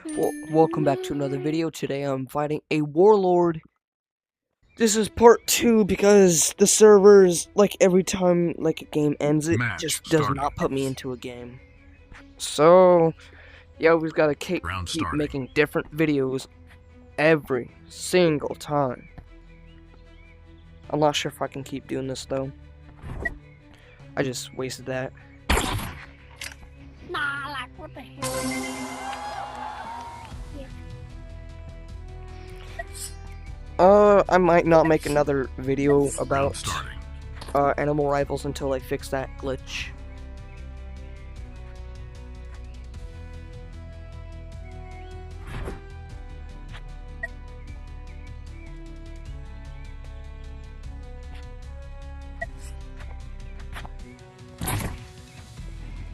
Well, welcome back to another video. Today I'm fighting a warlord. This is part 2 because the servers, like every time like a game ends, it Match just does started. not put me into a game. So, yeah, we've got to keep Starting. making different videos every single time. I'm not sure if I can keep doing this though. I just wasted that. Nah, like, what the hell? I might not make another video about Starting. animal rivals until I fix that glitch.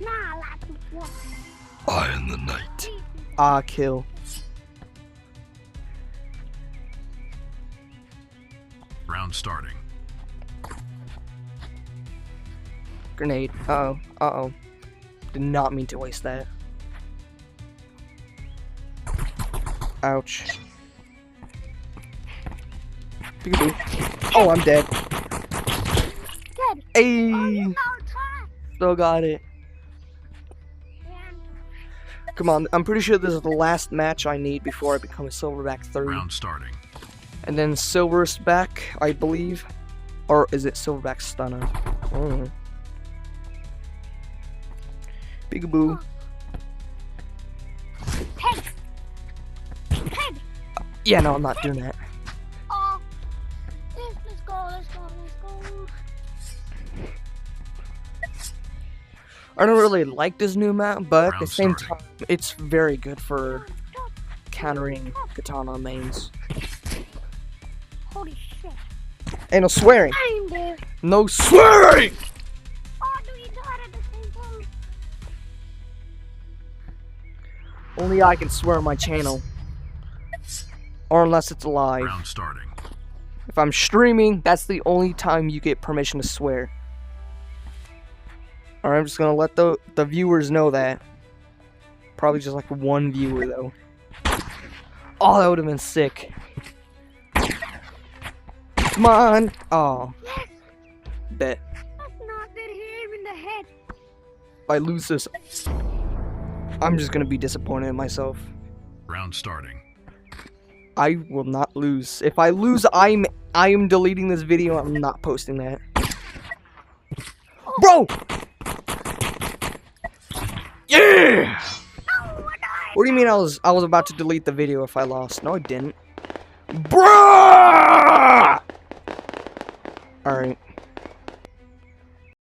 Nah, like, what? Eye in the night. Ah, kill. Round starting. Grenade. Uh-oh. Uh-oh. Did not mean to waste that. Ouch. Peekaboo. Oh, I'm dead. Good. Ayy! Oh, you try. Still got it. Come on, I'm pretty sure this is the last match I need before I become a Silverback 3. Round starting. And then Silver's back, I believe. Or is it Silverback Stunner? Peekaboo. Head. Head. Yeah, no, I'm not doing that. Oh. Let's go, let's go, let's go. I don't really like this new map, but at the Round same starting. time, it's very good for countering katana mains. Holy shit. Ain't no swearing. I'm there. No swearing! Oh, do you do it at the same time? Only I can swear on my channel. Or unless it's live. Round starting. If I'm streaming, that's the only time you get permission to swear. Alright, I'm just gonna let the viewers know that. Probably just like one viewer though. Oh, that would have been sick. Come on! Oh. Yes. Bet. That's not good. Hit him in the head. If I lose this, I'm just gonna be disappointed in myself. Round starting. I will not lose. If I lose, I am deleting this video. I'm not posting that. Bro! Yeah! Oh, I died. What do you mean I was about to delete the video if I lost? No, I didn't. Bruh! Alright.